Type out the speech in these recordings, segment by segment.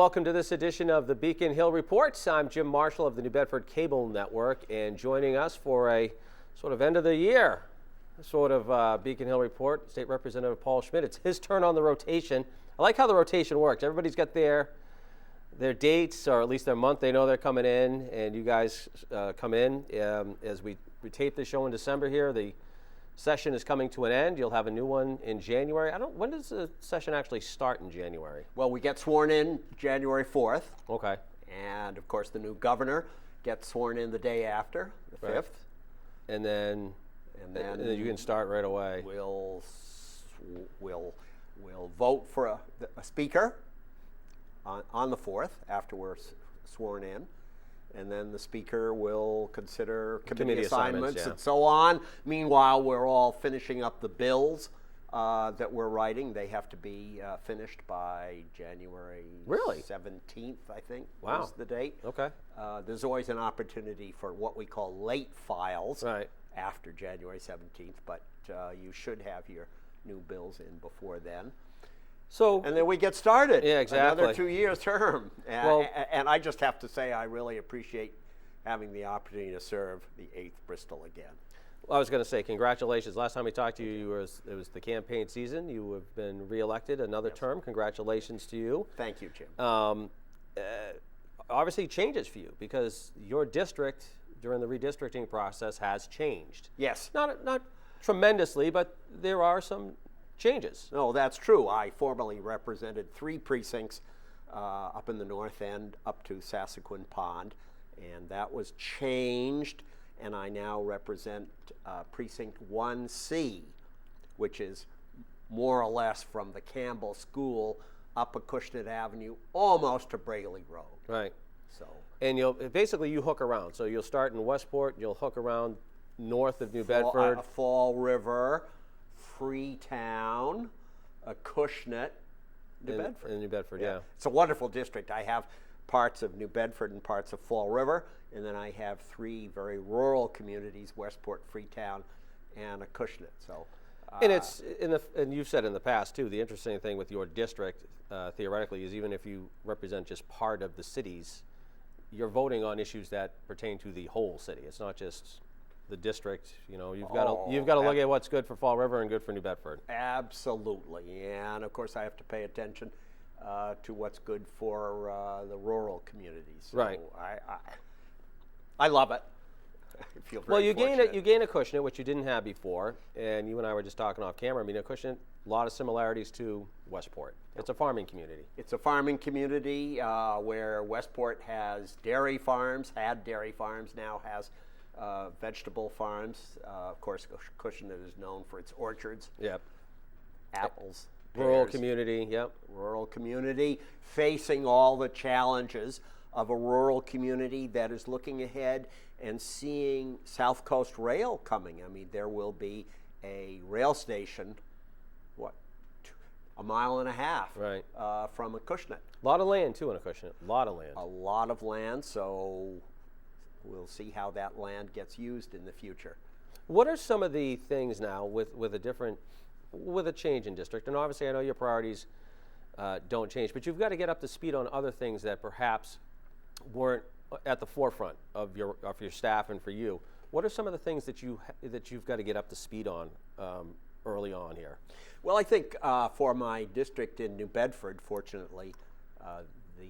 welcome to this edition of the Beacon Hill Report. I'm Jim Marshall of the New Bedford Cable Network, and joining us for a sort of end of the year Beacon Hill Report, State Representative Paul Schmid. It's his turn on the rotation. I like how the rotation works. Everybody's got their dates, or at least their month they know they're coming in, and you guys come in. As we tape the show in December here, the session is coming to an end. You'll have a new one in January. When does the session actually start in January? Well, we get sworn in January 4th. Okay. And, of course, the new governor gets sworn in the day after, the 5th. And then you can start right away. We'll vote for a speaker on the 4th after we're sworn in. And then the speaker will consider committee assignments and so on. Meanwhile, we're all finishing up the bills that we're writing. They have to be finished by January 17th, I think, is the date. Okay. There's always an opportunity for what we call late files after January 17th, but you should have your new bills in before then. And then we get started. Yeah, exactly. Another 2 years term. And I just have to say I really appreciate having the opportunity to serve the 8th Bristol again. Well, I was going to say congratulations. Last time we talked to you, it was the campaign season. You have been reelected another term. Congratulations to you. Thank you, Jim. Obviously changes for you because your district during the redistricting process has changed. Yes. Not tremendously, but there are some changes. No, that's true. I formerly represented 3 precincts up in the north end up to Sassaquin Pond, and that was changed, and I now represent precinct 1C, which is more or less from the Campbell School up Acushnet Avenue almost to Brayley Road. Right. So. And you hook around. So you'll start in Westport, you'll hook around north of New Bedford. Fall River, Freetown, Acushnet, New Bedford. In New Bedford, yeah. It's a wonderful district. I have parts of New Bedford and parts of Fall River, and then I have 3 very rural communities: Westport, Freetown, and Acushnet. So, and you've said in the past too. The interesting thing with your district, theoretically, is even if you represent just part of the cities, you're voting on issues that pertain to the whole city. It's not just the district. You've got to look at what's good for Fall River and good for New Bedford. Absolutely, and of course I have to pay attention to what's good for the rural communities. So right. I love it. I feel very fortunate. You gain Acushnet, which you didn't have before, and you and I were just talking off camera. I mean, Acushnet, a lot of similarities to Westport. It's a farming community. It's a farming community where Westport has dairy farms, now has vegetable farms. Of course, Acushnet is known for its orchards. Yep. Apples. Rural pears. community, yep. Rural community facing all the challenges of a rural community that is looking ahead and seeing South Coast Rail coming. I mean, there will be a rail station, a mile and a half from Acushnet. A lot of land, too, in Acushnet. A lot of land, so we'll see how that land gets used in the future. What are some of the things now with a change in district? And obviously I know your priorities don't change, but you've got to get up to speed on other things that perhaps weren't at the forefront of your staff and for you. What are some of the things that you've got to get up to speed on early on here? Well, I think for my district in New Bedford, fortunately, the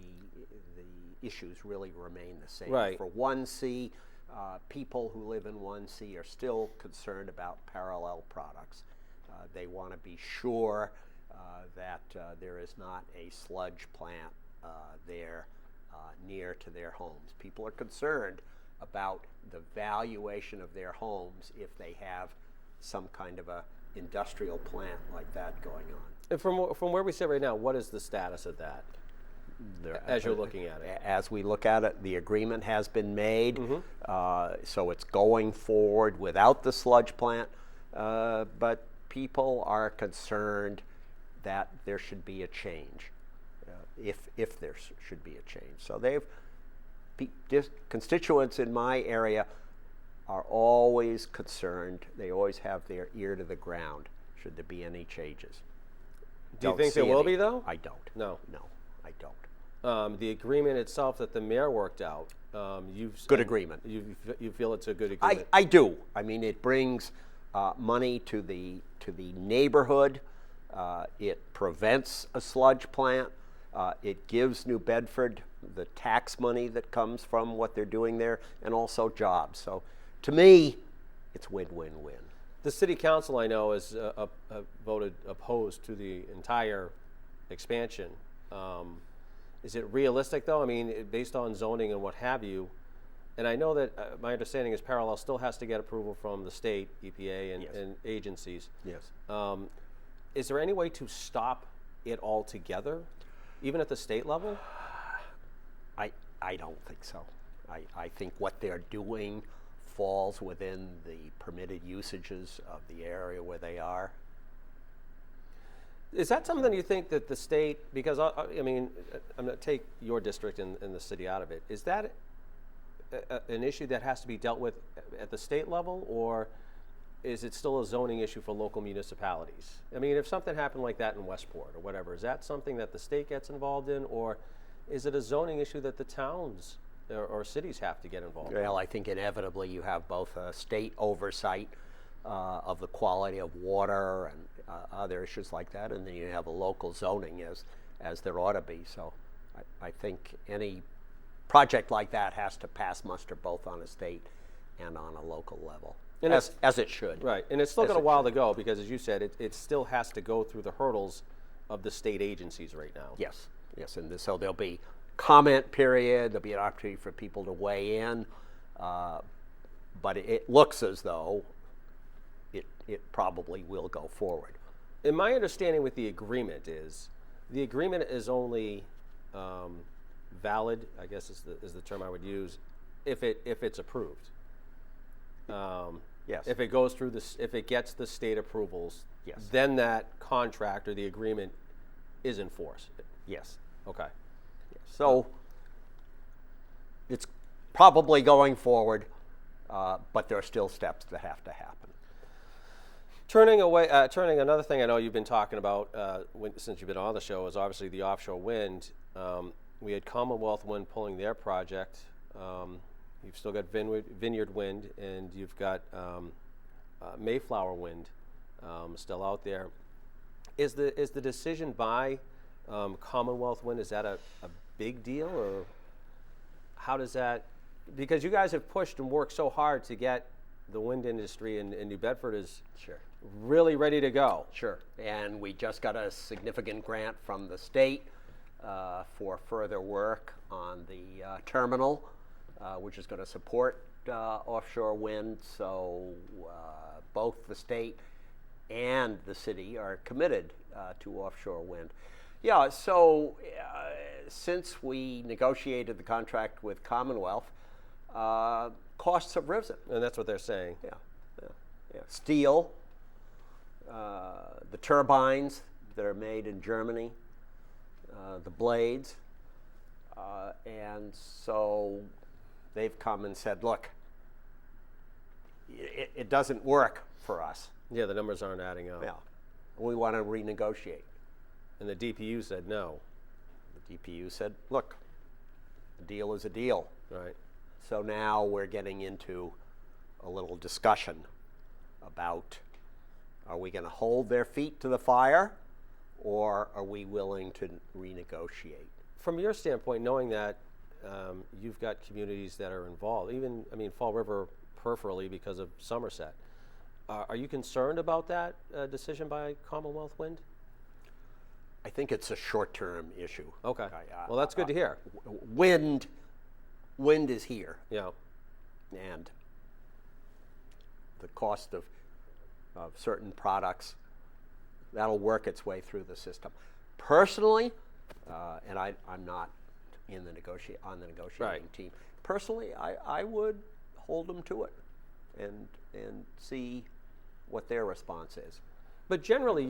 issues really remain the same. Right. For 1C, people who live in 1C are still concerned about parallel products. They want to be sure that there is not a sludge plant there near to their homes. People are concerned about the valuation of their homes if they have some kind of a industrial plant like that going on. And from where we sit right now, what is the status of that as you're looking at it? As we look at it, the agreement has been made, so it's going forward without the sludge plant, but people are concerned that there should be a change, if there should be a change. So constituents in my area are always concerned. They always have their ear to the ground should there be any changes. Do you think there will be, though? I don't. No. No, I don't. The agreement itself that the mayor worked out, Good agreement. You feel it's a good agreement? I do. I mean, it brings money to the neighborhood. It prevents a sludge plant. It gives New Bedford the tax money that comes from what they're doing there, and also jobs. So, to me, it's win-win-win. The city council, I know, has voted opposed to the entire expansion. Is it realistic, though? I mean, based on zoning and what have you, and I know that my understanding is Parallel still has to get approval from the state, EPA, and, Yes. and agencies. Yes. Is there any way to stop it altogether, even at the state level? I don't think so. I think what they're doing falls within the permitted usages of the area where they are. Is that something you think that the state, because I mean, I'm going to take your district and the city out of it, is that an issue that has to be dealt with at the state level, or is it still a zoning issue for local municipalities? I mean, if something happened like that in Westport or whatever, is that something that the state gets involved in, or is it a zoning issue that the towns or cities have to get involved in? Well, I think inevitably you have both a state oversight of the quality of water and other issues like that, and then you have a local zoning as there ought to be. So I think any project like that has to pass muster both on a state and on a local level, And as it should. Right, and it's still As got a it while should. to go, because as you said, it still has to go through the hurdles of the state agencies right now. Yes, yes, and so there'll be comment period, there'll be an opportunity for people to weigh in, but it looks as though it probably will go forward. And my understanding with the agreement is only valid, I guess is the term I would use, if it's approved. Yes. If it goes through if it gets the state approvals, Yes. then that contract or the agreement is in force. Yes. Okay. So it's probably going forward, but there are still steps that have to happen. Turning another thing I know you've been talking about since you've been on the show is obviously the offshore wind. We had Commonwealth Wind pulling their project. You've still got Vineyard Wind, and you've got Mayflower Wind still out there. Is the decision by Commonwealth Wind, is that a big deal, or how does that? Because you guys have pushed and worked so hard to get the wind industry in New Bedford is Sure. really ready to go. Sure. And we just got a significant grant from the state for further work on the terminal, which is going to support offshore wind. So both the state and the city are committed to offshore wind. Yeah, so since we negotiated the contract with Commonwealth, costs have risen. And that's what they're saying. Yeah. Steel, the turbines that are made in Germany, the blades, and so they've come and said, look, it doesn't work for us. Yeah, the numbers aren't adding up. Yeah. We want to renegotiate. And the DPU said no. The DPU said, look, a deal is a deal. Right. So now we're getting into a little discussion about, are we going to hold their feet to the fire, or are we willing to renegotiate? From your standpoint, knowing that you've got communities that are involved, even, I mean, Fall River peripherally because of Somerset, are you concerned about that decision by Commonwealth Wind? I think it's a short-term issue. Okay. Well, that's good to hear. Wind is here, Yeah. and the cost of certain products, that'll work its way through the system. Personally, and I'm not on the negotiating team. Personally, I would hold them to it and see what their response is. But generally,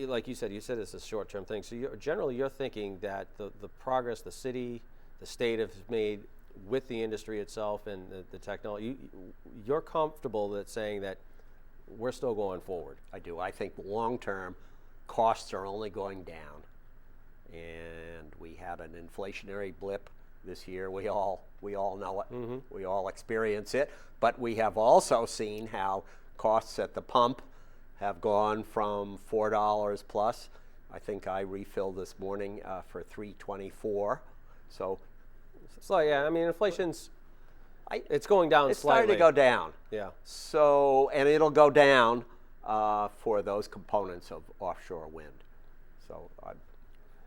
like you said it's a short-term thing. So you're thinking that the progress the city, the state have made with the industry itself and the technology, you're comfortable that saying that we're still going forward. I do. I think long-term costs are only going down, and we had an inflationary blip this year. We all know it. Mm-hmm. We all experience it. But we have also seen how costs at the pump have gone from $4 plus. I think I refilled this morning for $3.24. So yeah, I mean, inflation's it's going down it's slightly. starting to go down. Yeah. So, and it'll go down for those components of offshore wind. So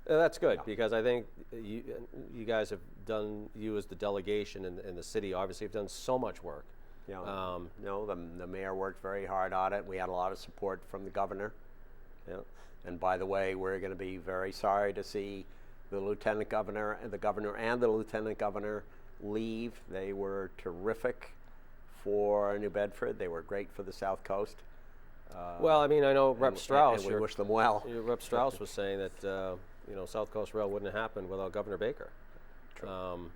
that's good, because I think you guys have done, you as the delegation and the city obviously have done so much work. Yeah. The mayor worked very hard on it. We had a lot of support from the governor. Yeah. And by the way, we're going to be very sorry to see the lieutenant governor and the lieutenant governor leave. They were terrific for New Bedford. They were great for the South Coast. Well, I mean, I know Rep. Strauss. And we wish them well. Rep. Strauss was saying that South Coast Rail wouldn't have happened without Governor Baker. True.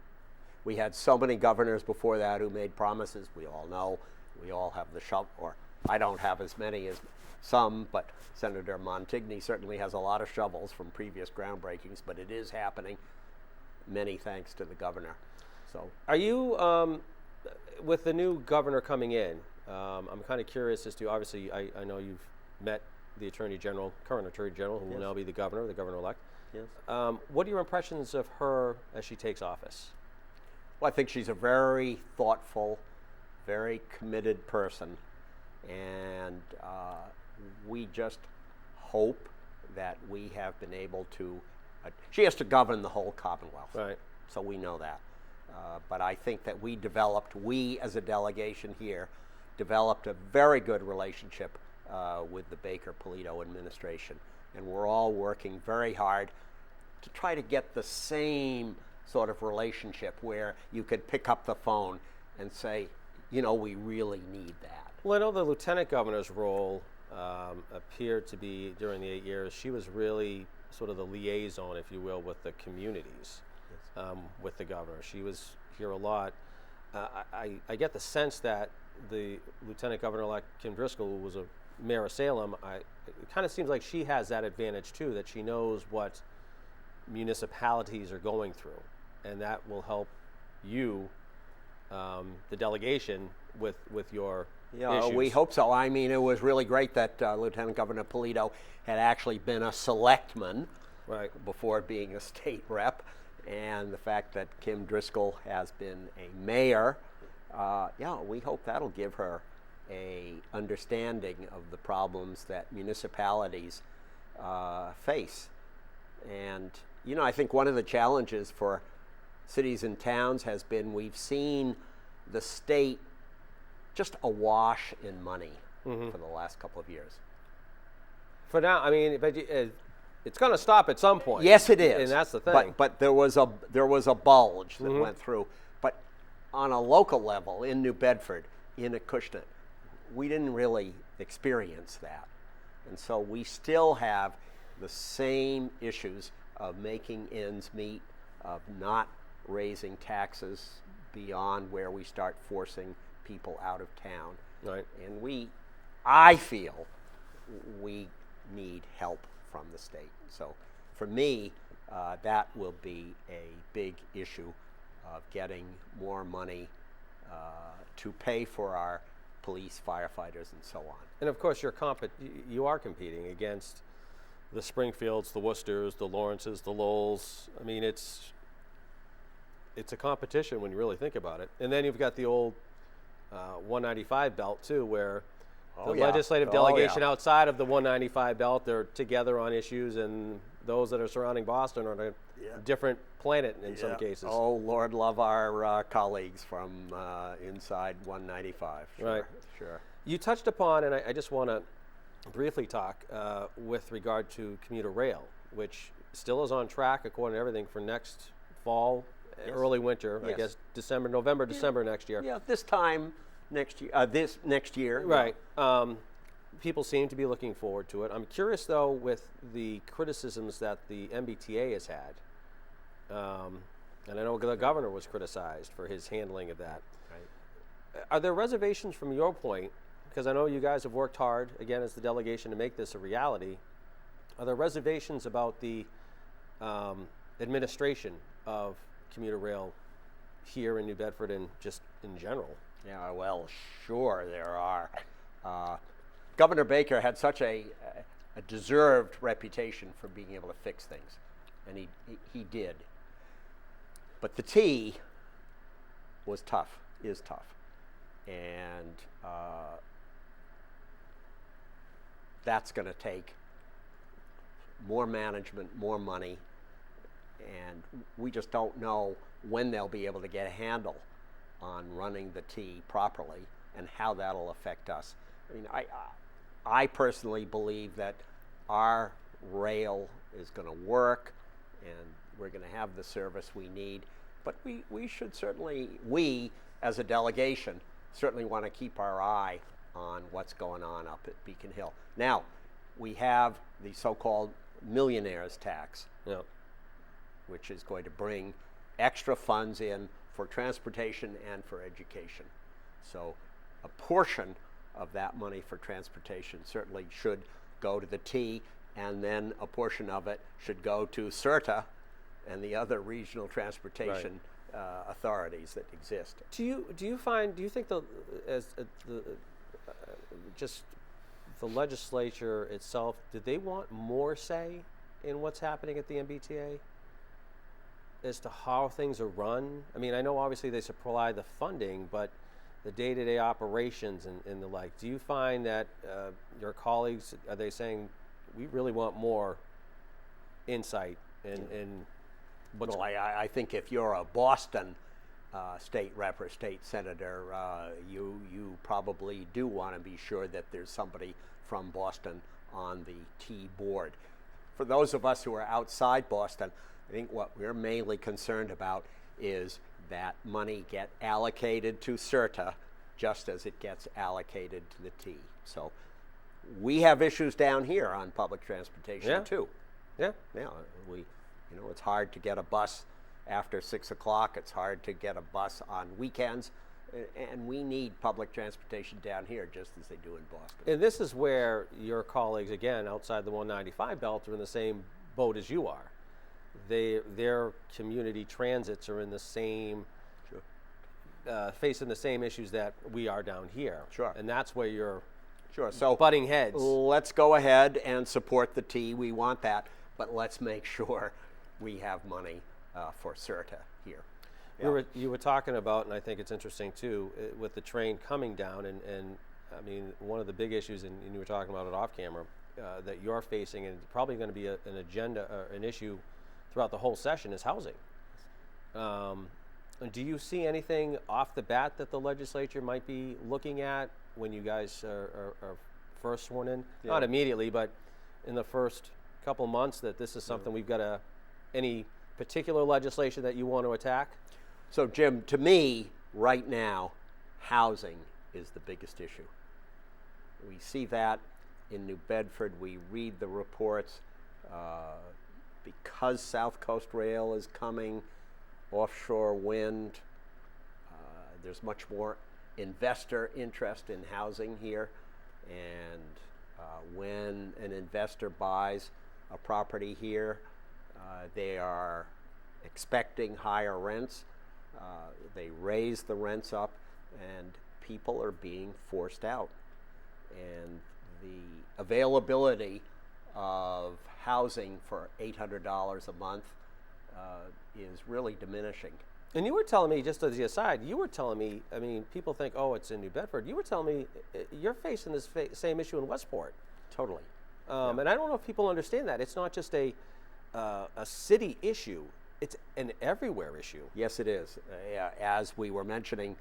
We had so many governors before that who made promises. We all know. We all have the shovel, or I don't have as many as some, but Senator Montigny certainly has a lot of shovels from previous groundbreakings, but it is happening. Many thanks to the governor. So, are you, with the new governor coming in, I'm kind of curious as to, obviously, I know you've met the current Attorney General, who will now be the governor-elect. Yes. What are your impressions of her as she takes office? Well, I think she's a very thoughtful, very committed person, and we just hope that we have been able to. She has to govern the whole Commonwealth, right? So we know that. But I think that we as a delegation here, developed a very good relationship with the Baker-Polito administration, and we're all working very hard to try to get the same sort of relationship where you could pick up the phone and say, we really need that. Well, I know the lieutenant governor's role appeared to be, during the 8 years, she was really sort of the liaison, if you will, with the communities, with the governor. She was here a lot. I get the sense that the lieutenant governor-elect Kim Driscoll, who was a mayor of Salem, it kind of seems like she has that advantage too, that she knows what municipalities are going through, and that will help you, the delegation, with your issues. We hope so. I mean, it was really great that Lieutenant Governor Polito had actually been a selectman before being a state rep, and the fact that Kim Driscoll has been a mayor, we hope that'll give her a understanding of the problems that municipalities face. And I think one of the challenges for cities and towns has been, we've seen the state just awash in money for the last couple of years. For now, I mean, but it's going to stop at some point. Yes, it is, and that's the thing. But there was a bulge that went through. But on a local level in New Bedford, in Acushnet, we didn't really experience that, and so we still have the same issues of making ends meet, of not raising taxes beyond where we start forcing people out of town. Right. And I feel we need help from the state. So for me, that will be a big issue of getting more money to pay for our police, firefighters, and so on. And of course, you are competing against the Springfields, the Worcesters, the Lawrences, the Lowells. I mean, it's a competition when you really think about it. And then you've got the old 195 belt too, where the legislative delegation outside of the 195 belt, they're together on issues, and those that are surrounding Boston are on a different planet in some cases. Oh, Lord love our colleagues from inside 195. Right. Sure. You touched upon, and I just want to briefly talk with regard to commuter rail, which still is on track according to everything for next fall, early winter, I guess November, December next year. Yeah, this time next year, this next year. Right. People seem to be looking forward to it. I'm curious, though, with the criticisms that the MBTA has had, and I know the governor was criticized for his handling of that. Right. Are there reservations from your point? Because I know you guys have worked hard, again, as the delegation, to make this a reality. Are there reservations about the administration of commuter rail here in New Bedford and just in general? Yeah, well, sure there are. Governor Baker had such a deserved reputation for being able to fix things, and he did. But the T was tough, is tough, and that's going to take more management, more money, and we just don't know when they'll be able to get a handle on running the T properly and how that'll affect us. I mean, I personally believe that our rail is going to work and we're going to have the service we need, but we should certainly, we as a delegation, certainly want to keep our eye on what's going on up at Beacon Hill. Now, we have the so-called millionaire's tax, Yeah. which is going to bring extra funds in for transportation and for education. So a portion of that money for transportation certainly should go to the T, and then a portion of it should go to CERTA and the other regional transportation authorities that exist. Do you think just the legislature itself, did they want more say in what's happening at the MBTA as to how things are run? I mean, I know obviously they supply the funding, but the day-to-day operations and the like, do you find that your colleagues, are they saying, we really want more insight in what's... Well, I think if you're a Boston state rep or state senator, you probably do want to be sure that there's somebody from Boston on the T board. For those of us who are outside Boston, I think what we're mainly concerned about is that money get allocated to CERTA just as it gets allocated to the T. So we have issues down here on public transportation too. Yeah. Yeah, it's hard to get a bus after 6 o'clock. It's hard to get a bus on weekends, and we need public transportation down here just as they do in Boston. And this is where your colleagues, again, outside the 195 belt, are in the same boat as you are. Their community transits are in the same, facing the same issues that we are down here. Sure. And that's where you're So butting heads. Let's go ahead and support the T. We want that, but let's make sure we have money for CERTA here. You were talking about, and I think it's interesting too, with the train coming down, and I mean, one of the big issues, and you were talking about it off camera, that you're facing, and it's probably going to be an agenda, an issue throughout the whole session, is housing. Do you see anything off the bat that the legislature might be looking at when you guys are first sworn in? Yeah. Not immediately, but in the first couple months, that this is something we've got any particular legislation that you want to attack? So, Jim, to me, right now, housing is the biggest issue. We see that in New Bedford. We read the reports. Because South Coast Rail is coming, offshore wind, there's much more investor interest in housing here. And when an investor buys a property here, they are expecting higher rents. They raise the rents up, and people are being forced out. And the availability of housing for $800 a month is really diminishing. And you were telling me, just as the aside, I mean, people think, oh, it's in New Bedford. You were telling me you're facing this same issue in Westport. Totally. And I don't know if people understand that. It's not just a city issue. It's an everywhere issue. Yes, it is. As we were mentioning,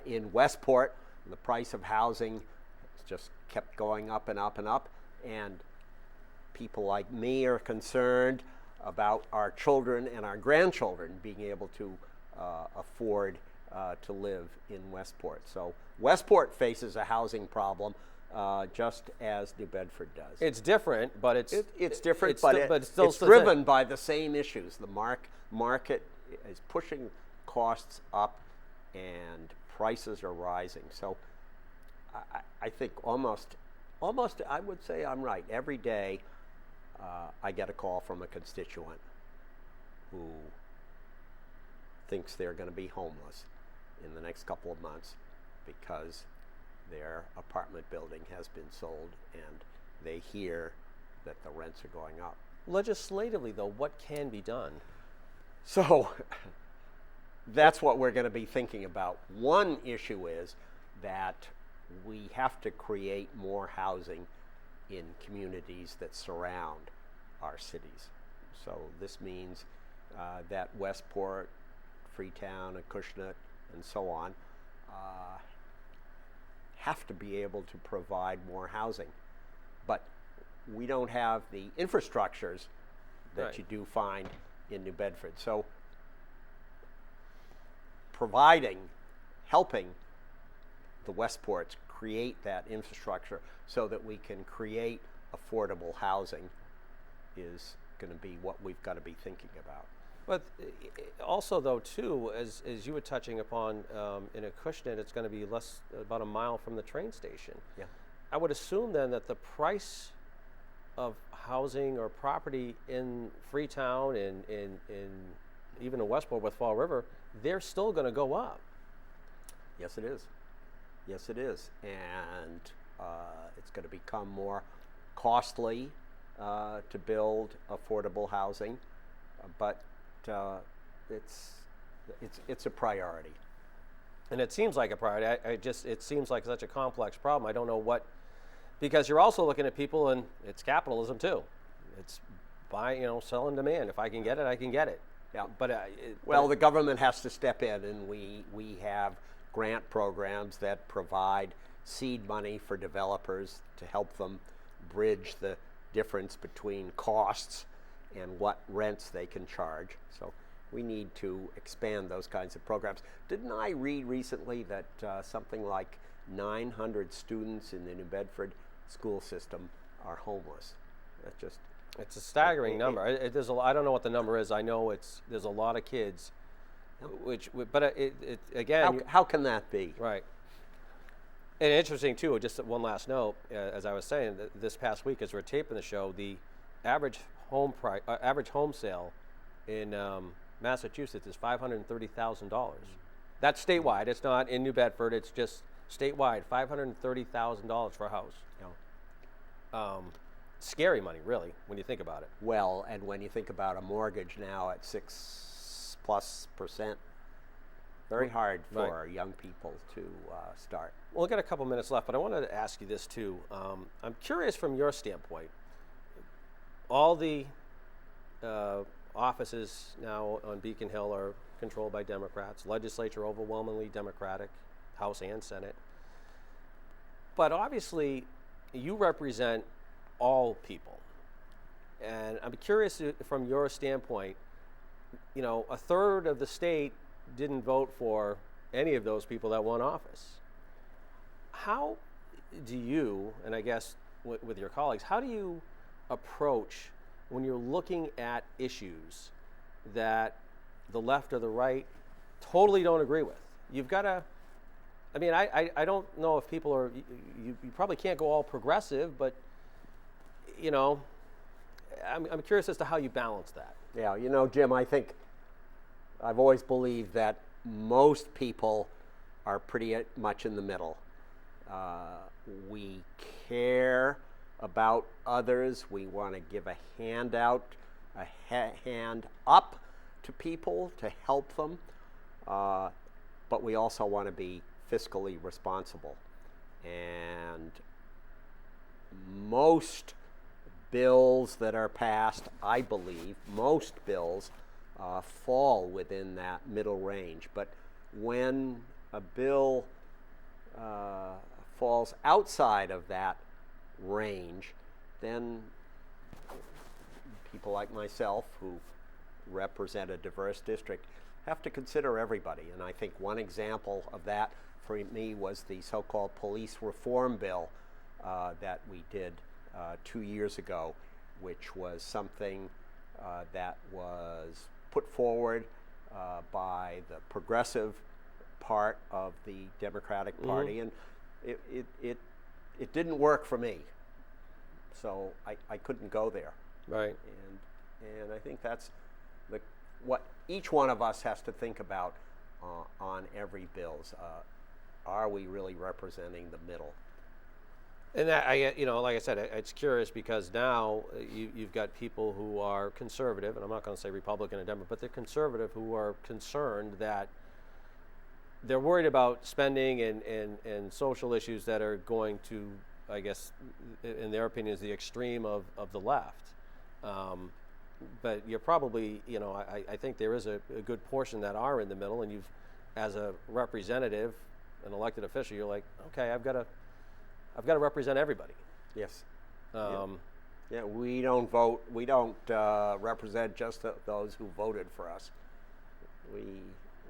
in Westport, the price of housing has just kept going up and up and up. And people like me are concerned about our children and our grandchildren being able to afford to live in Westport. So Westport faces a housing problem just as New Bedford does. It's different, but it's different, it's still driven by the same issues. The market is pushing costs up, and prices are rising. So I think almost I would say I'm right. Every day I get a call from a constituent who thinks they're going to be homeless in the next couple of months because their apartment building has been sold and they hear that the rents are going up. Legislatively, though, what can be done? So that's what we're going to be thinking about. One issue is that we have to create more housing in communities that surround our cities. So this means that Westport, Freetown, and Acushnet, and so on, have to be able to provide more housing. But we don't have the infrastructures that Right. you do find in New Bedford. So helping the Westports create that infrastructure so that we can create affordable housing is going to be what we've got to be thinking about. But also, though, too, as you were touching upon, in Acushnet, it's going to be about a mile from the train station. Yeah. I would assume then that the price of housing or property in Freetown and even in Westport with Fall River, they're still going to go up. Yes, it is. Yes, it is. And it's going to become more costly to build affordable housing, but it's a priority. And it seems like a priority. It seems like such a complex problem. I don't know what, because you're also looking at people, and it's capitalism too. It's sell and demand. If I can get it, I can get it. Yeah. But the government has to step in, and we have grant programs that provide seed money for developers to help them bridge the difference between costs and what rents they can charge. So we need to expand those kinds of programs. Didn't I read recently that something like 900 students in the New Bedford school system are homeless? it's a staggering number. I don't know what the number is. I know there's a lot of kids, but again, how can that be? Right. And interesting too. Just one last note, as I was saying, this past week as we're taping the show, the average home sale in Massachusetts is $530,000. That's statewide. It's not in New Bedford. It's just statewide. $530,000 for a house. Yeah. Scary money, really, when you think about it. Well, and when you think about a mortgage now at 6+%, very hard for young people to start. Well, we've got a couple minutes left, but I wanted to ask you this too. I'm curious from your standpoint. All the offices now on Beacon Hill are controlled by Democrats. Legislature overwhelmingly Democratic, House and Senate. But obviously, you represent all people. And I'm curious from your standpoint, a third of the state didn't vote for any of those people that won office. How do you, and I guess with your colleagues, how do you approach when you're looking at issues that the left or the right totally don't agree with? You've got to, I don't know if people are, you probably can't go all progressive, but I'm curious as to how you balance that. Yeah, Jim, I think I've always believed that most people are pretty much in the middle. We care about others. We want to give a hand up to people to help them. But we also want to be fiscally responsible. And most bills that are passed, I believe, most bills fall within that middle range. But when a bill falls outside of that range, then people like myself who represent a diverse district have to consider everybody. And I think one example of that for me was the so-called police reform bill that we did 2 years ago, which was something that was put forward by the progressive part of the Democratic Party, and it didn't work for me. So I couldn't go there. Right. And I think that's what each one of us has to think about on every bills. Are we really representing the middle? And that, like I said, it's curious because now you've got people who are conservative, and I'm not going to say Republican or Democrat, but they're conservative who are concerned that they're worried about spending and social issues that are going to, I guess, in their opinion, is the extreme of the left. But you're probably, I think there is a good portion that are in the middle, and as a representative, an elected official, you're like, okay, I've got to represent everybody. Yes. Yeah, we don't vote. We don't represent just those who voted for us.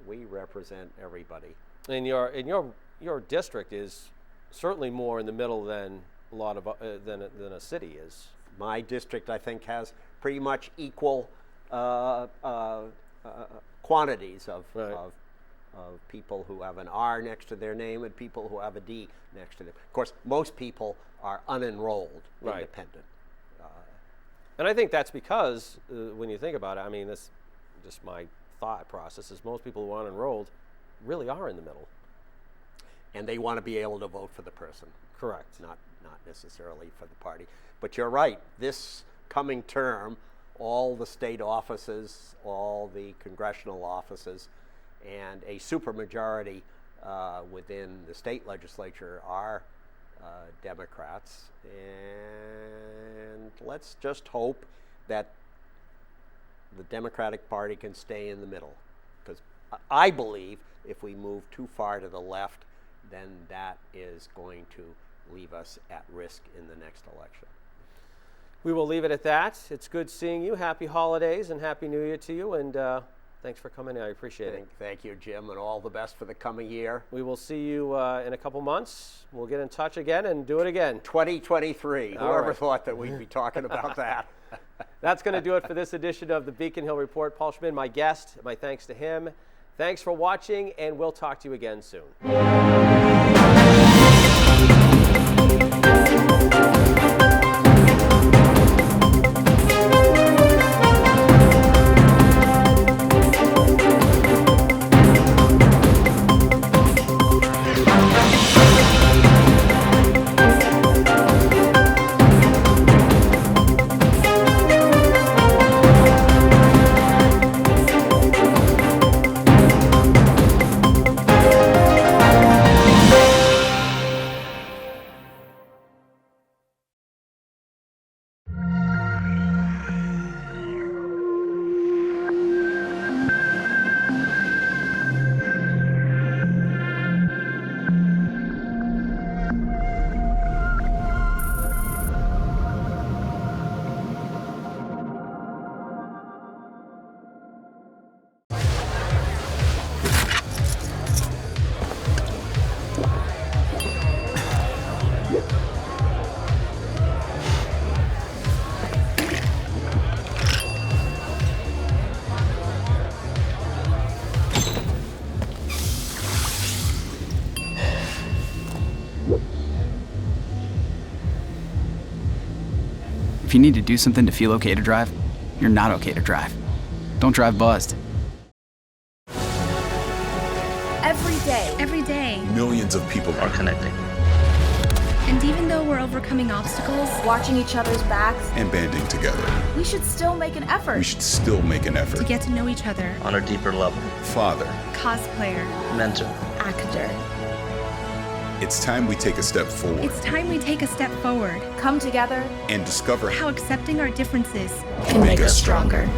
We represent everybody. And your district is certainly more in the middle than a lot of than a city is. My district, I think, has pretty much equal quantities of people who have an R next to their name and people who have a D next to them. Of course, most people are unenrolled, independent. And I think that's because when you think about it, I mean, this just my thought process is most people who are unenrolled really are in the middle. And they want to be able to vote for the person. Correct. Not necessarily for the party. But you're right, this coming term, all the state offices, all the congressional offices, and a supermajority within the state legislature are Democrats. And let's just hope that the Democratic Party can stay in the middle. Because I believe if we move too far to the left, then that is going to leave us at risk in the next election. We will leave it at that. It's good seeing you. Happy holidays and Happy New Year to you. And thanks for coming in. I appreciate it. Thank you, Jim, and all the best for the coming year. We will see you in a couple months. We'll get in touch again and do it again. 2023. Whoever thought that we'd be talking about that. That's going to do it for this edition of the Beacon Hill Report. Paul Schmid, my guest. My thanks to him. Thanks for watching, and we'll talk to you again soon. If you need to do something to feel okay to drive, you're not okay to drive. Don't drive buzzed. Every day, millions of people are connecting. And even though we're overcoming obstacles, watching each other's backs, and banding together, we should still make an effort. To get to know each other on a deeper level. Father, cosplayer, mentor, actor. It's time we take a step forward. Come together and discover how accepting our differences can make us stronger.